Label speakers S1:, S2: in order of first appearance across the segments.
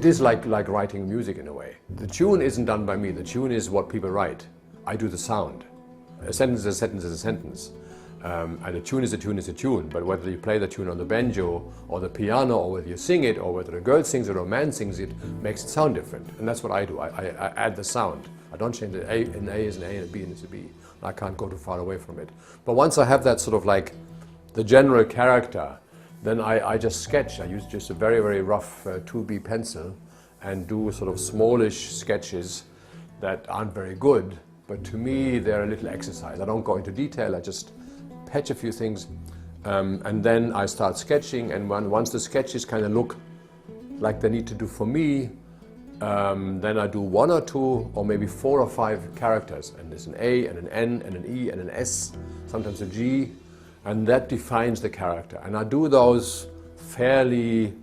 S1: It is like writing music in a way. The tune isn't done by me, the tune is what people write. I do the sound. A sentence is a sentence is a sentence. And a tune is a tune is a tune, but whether you play the tune on the banjo or the piano, or whether you sing it, or whether a girl sings it or a man sings it, makes it sound different. And that's what I do. I add the sound. I don't change it. An A is an A and a B is a B. I can't go too far away from it. But once I have that sort of like the general character, then I just sketch. I use just a very, very rough 2B pencil and do sort of smallish sketches that aren't very good, but to me they're a little exercise. I don't go into detail, I just patch a few things, and then I start sketching, and once the sketches kind of look like they need to do for me, then I do 1 or 2 or maybe 4 or 5 characters, and there's an A and an N and an E and an S, sometimes a G, and that defines the character. And I do those fairly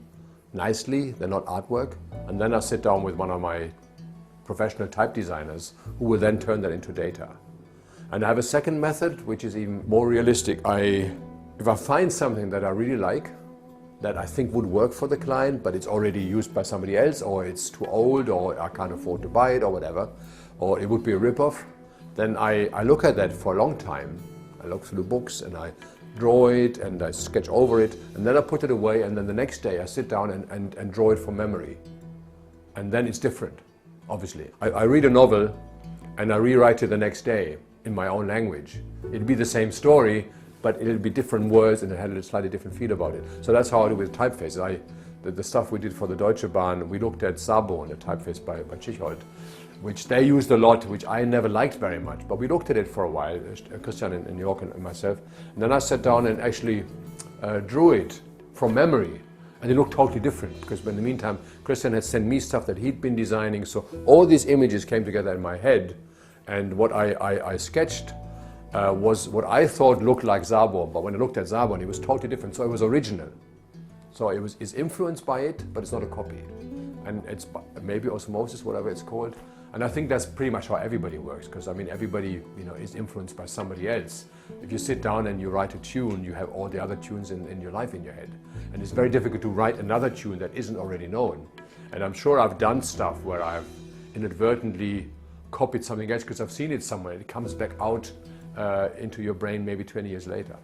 S1: nicely, they're not artwork, and then I sit down with one of my professional type designers who will then turn that into data. And I have a second method which is even more realistic. If I find something that I really like, that I think would work for the client, but it's already used by somebody else, or it's too old, or I can't afford to buy it, or whatever, or it would be a rip-off, then I look at that for a long time. I look through the books and I draw it and I sketch over it, and then I put it away, and then the next day I sit down and draw it from memory. And then it's different, obviously. I read a novel and I rewrite it the next day in my own language. It'll be the same story, but it'll be different words and it had a slightly different feel about it. So that's how I do with typefaces. The stuff we did for the Deutsche Bahn, we looked at Sabo, a typeface by Tschicholt, which they used a lot, which I never liked very much. But we looked at it for a while, Christian in New York and myself. And then I sat down and actually drew it from memory. And it looked totally different, because in the meantime, Christian had sent me stuff that he'd been designing. So all these images came together in my head. And what I sketched was what I thought looked like Zabor. But when I looked at Zabor, it was totally different. So it was original. So it's influenced by it, but it's not a copy. And it's maybe osmosis, whatever it's called. And I think that's pretty much how everybody works, because I mean everybody is influenced by somebody else. If you sit down and you write a tune, you have all the other tunes in your life in your head. And it's very difficult to write another tune that isn't already known. And I'm sure I've done stuff where I've inadvertently copied something else because I've seen it somewhere. It comes back out into your brain maybe 20 years later.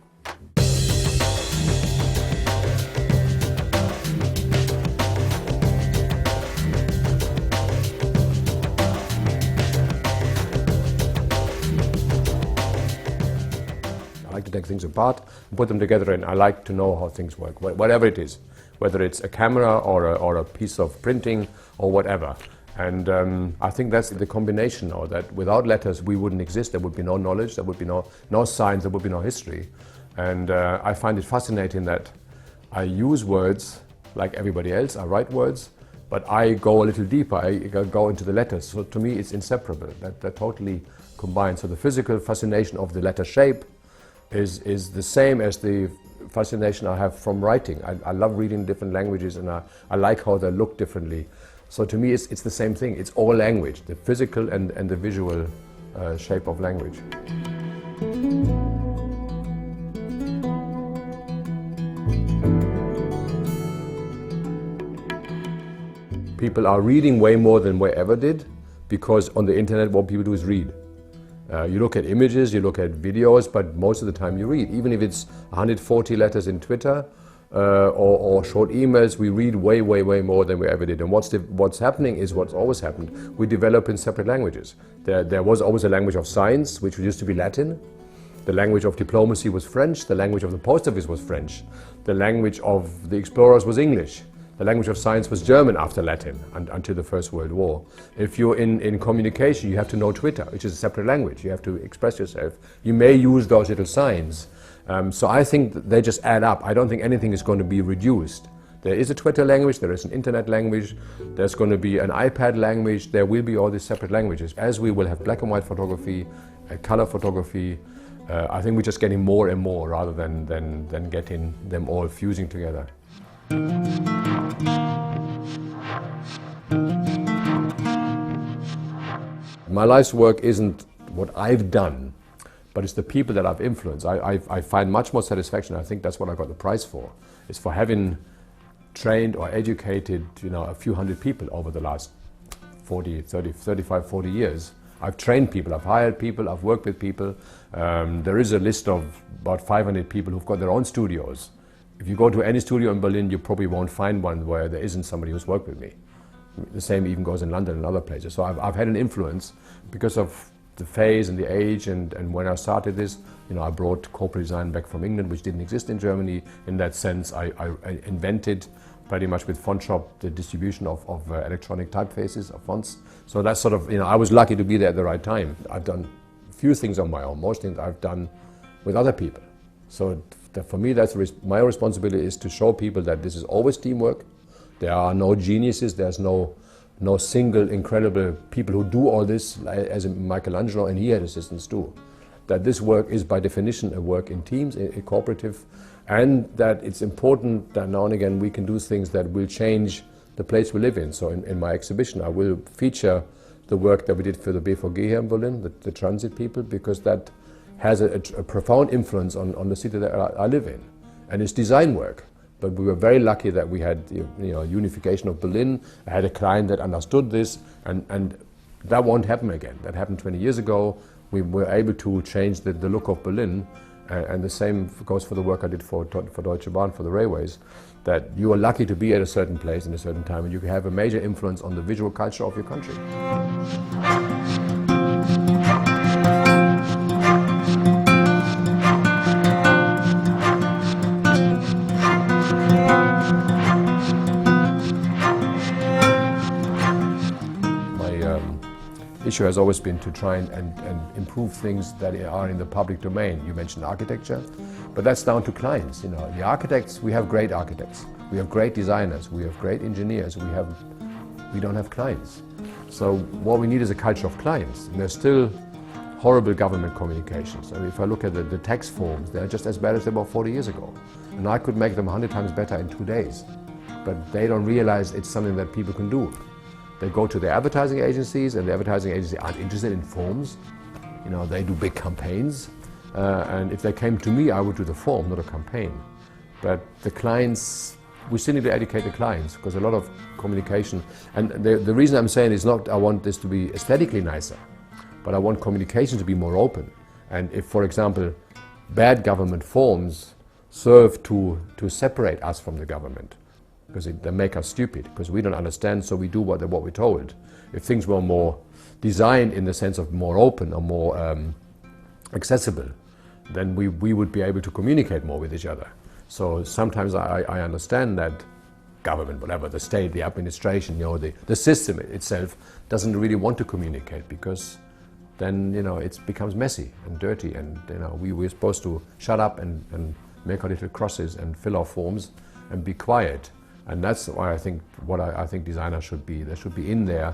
S1: I like to take things apart and put them together, and I like to know how things work, whatever it is, whether it's a camera or a piece of printing or whatever. And I think that's the combination, or that without letters we wouldn't exist. There would be no knowledge, there would be no science, there would be no history. And I find it fascinating that I use words like everybody else. I write words, but I go a little deeper. I go into the letters. So to me it's inseparable. They're totally combined. So the physical fascination of the letter shape is the same as the fascination I have from writing. I love reading different languages, and I like how they look differently. So to me it's the same thing. It's all language, the physical and the visual shape of language. People are reading way more than we ever did, because on the internet what people do is read. You look at images, you look at videos, but most of the time you read. Even if it's 140 letters in Twitter or short emails, we read way more than we ever did. And what's happening is what's always happened. We develop in separate languages. There was always a language of science, which used to be Latin. The language of diplomacy was French. The language of the post office was French. The language of the explorers was English. The language of science was German after Latin until the First World War. If you're in communication, you have to know Twitter, which is a separate language. You have to express yourself. You may use those little signs. So I think that they just add up. I don't think anything is going to be reduced. There is a Twitter language, there is an internet language, there's going to be an iPad language, there will be all these separate languages. As we will have black and white photography, color photography, I think we're just getting more and more rather than getting them all fusing together. My life's work isn't what I've done, but it's the people that I've influenced. I find much more satisfaction. I think that's what I got the prize for. It's for having trained or educated, a few hundred people over the last 40, 30, 35, 40 years. I've trained people, I've hired people, I've worked with people. There is a list of about 500 people who've got their own studios. If you go to any studio in Berlin, you probably won't find one where there isn't somebody who's worked with me. The same even goes in London and other places. So I've had an influence because of the phase and the age, and when I started this, I brought corporate design back from England, which didn't exist in Germany. In that sense, I invented pretty much with FontShop the distribution of electronic typefaces, of fonts. So that's sort of, I was lucky to be there at the right time. I've done a few things on my own. Most things I've done with other people. So for me, my responsibility is to show people that this is always teamwork. There are no geniuses, there's no single incredible people who do all this, as Michelangelo and he had assistants too. That this work is by definition a work in teams, a cooperative, and that it's important that now and again we can do things that will change the place we live in. So in my exhibition I will feature the work that we did for the BVG here in Berlin, the transit people, because that has a profound influence on the city that I live in. And it's design work. But we were very lucky that we had unification of Berlin. I had a client that understood this, and that won't happen again. That happened 20 years ago. We were able to change the look of Berlin, and the same goes for the work I did for Deutsche Bahn, for the railways, that you are lucky to be at a certain place in a certain time, and you can have a major influence on the visual culture of your country. Issue has always been to try and improve things that are in the public domain. You mentioned architecture, but that's down to clients. The architects, we have great architects, we have great designers, we have great engineers, we don't have clients. So what we need is a culture of clients, and there's still horrible government communications. I mean, if I look at the tax forms, they're just as bad as they were 40 years ago. And I could make them 100 times better in 2 days, but they don't realize it's something that people can do. They go to the advertising agencies, and the advertising agencies aren't interested in forms. They do big campaigns. And if they came to me, I would do the form, not a campaign. But the clients, we still need to educate the clients, because a lot of communication, and the reason I'm saying is not I want this to be aesthetically nicer, but I want communication to be more open. And if, for example, bad government forms serve to separate us from the government, because they make us stupid, because we don't understand, so we do what we're told. If things were more designed in the sense of more open or more accessible, then we would be able to communicate more with each other. So sometimes I understand that government, whatever, the state, the administration, the system itself doesn't really want to communicate, because then it becomes messy and dirty, and we're supposed to shut up and make our little crosses and fill our forms and be quiet. And that's why I think I think designers should be. They should be in there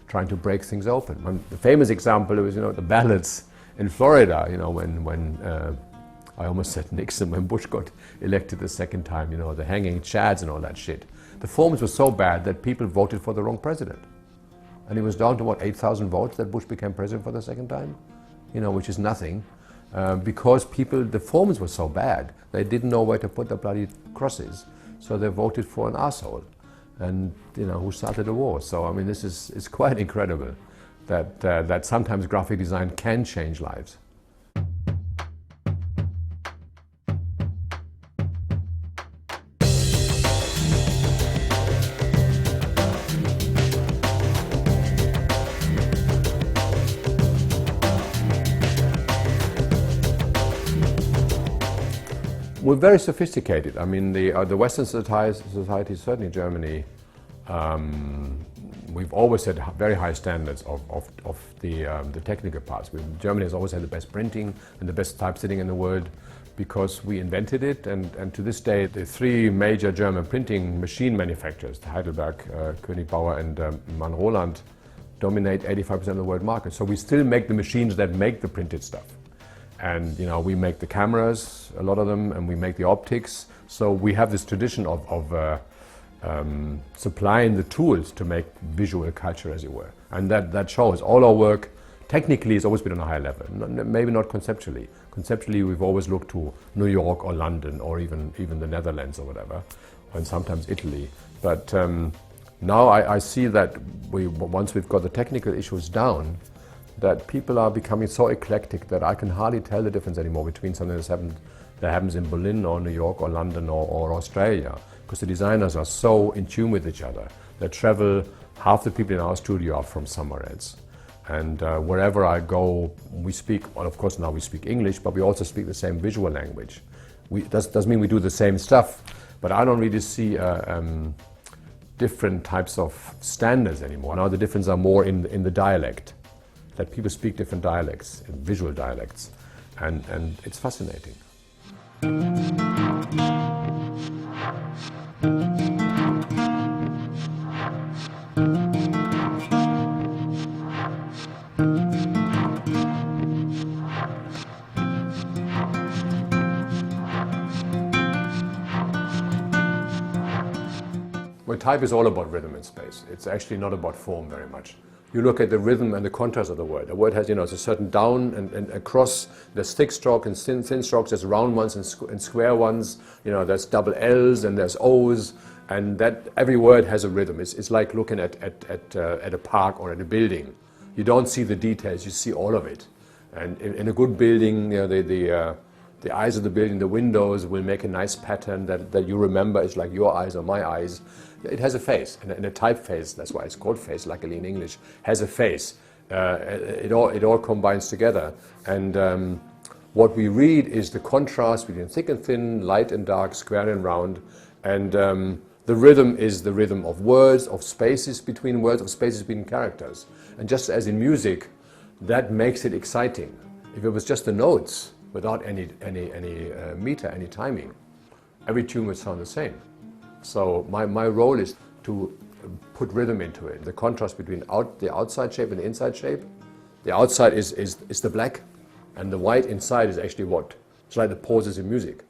S1: trying to break things open. The famous example was, the ballots in Florida, when I almost said Nixon, when Bush got elected the second time, the hanging chads and all that shit. The forms were so bad that people voted for the wrong president. And it was down to, 8,000 votes that Bush became president for the second time, which is nothing. Because the forms were so bad, they didn't know where to put the bloody crosses. So they voted for an asshole, and who started the war. So I mean, it's quite incredible that sometimes graphic design can change lives. We're very sophisticated. I mean, the Western society, certainly Germany, we've always had very high standards of the technical parts. Germany has always had the best printing and the best typesetting in the world, because we invented it. And to this day, the three major German printing machine manufacturers, Heidelberg, König Bauer, and Mann Roland, dominate 85% of the world market. So we still make the machines that make the printed stuff. And we make the cameras, a lot of them, and we make the optics. So we have this tradition of supplying the tools to make visual culture, as it were. And that shows. All our work technically has always been on a high level, maybe not conceptually. Conceptually, we've always looked to New York or London or even the Netherlands or whatever. and sometimes Italy. But now I see that once we've got the technical issues down, that people are becoming so eclectic that I can hardly tell the difference anymore between something that happens in Berlin or New York or London or Australia, because the designers are so in tune with each other. They travel, half the people in our studio are from somewhere else. And wherever I go, we speak, well, of course now we speak English, but we also speak the same visual language. Doesn't mean we do the same stuff, but I don't really see different types of standards anymore. Now the difference are more in the dialect, that people speak different dialects, visual dialects, and it's fascinating. Well, type is all about rhythm and space. It's actually not about form very much. You look at the rhythm and the contrast of the word. A word has, it's a certain down and across. There's thick stroke and thin strokes. There's round ones and square ones. There's double L's and there's O's, and that every word has a rhythm. It's like looking at a park or at a building. You don't see the details. You see all of it. And in a good building, the eyes of the building, the windows will make a nice pattern that you remember. It's like your eyes or my eyes. It has a face, and a typeface, that's why it's called face, luckily in English, has a face. It all combines together. And what we read is the contrast between thick and thin, light and dark, square and round. And the rhythm is the rhythm of words, of spaces between words, of spaces between characters. And just as in music, that makes it exciting. If it was just the notes, without any meter, any timing, every tune would sound the same. So my role is to put rhythm into it. The contrast between the outside shape and the inside shape. The outside is the black, and the white inside is actually what? It's like the pauses in music.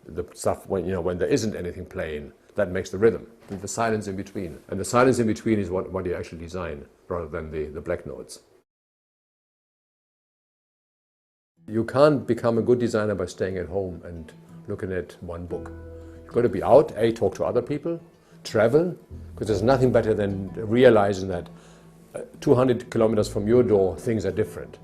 S1: The stuff when there isn't anything playing, that makes the rhythm. And the silence in between. And the silence in between is what you actually design, rather than the black notes. You can't become a good designer by staying at home and looking at one book. You've got to be out, talk to other people, travel, because there's nothing better than realizing that 200 kilometers from your door, things are different.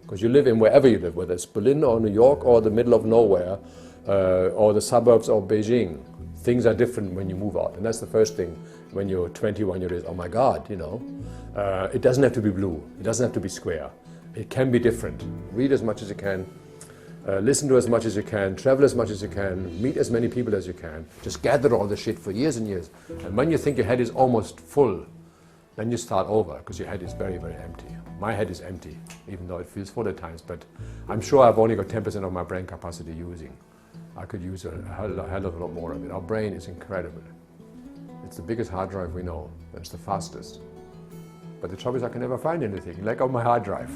S1: Because you live in wherever you live, whether it's Berlin or New York or the middle of nowhere, or the suburbs of Beijing. Things are different when you move out. And that's the first thing when you're 21 years old. Oh my God, it doesn't have to be blue. It doesn't have to be square. It can be different. Read as much as you can. Listen to as much as you can, travel as much as you can, meet as many people as you can. Just gather all the shit for years and years. And when you think your head is almost full, then you start over, because your head is very, very empty. My head is empty, even though it feels full at times, but I'm sure I've only got 10% of my brain capacity using. I could use a hell of a lot more of it. Our brain is incredible. It's the biggest hard drive we know, and it's the fastest. But the trouble is I can never find anything, like on my hard drive.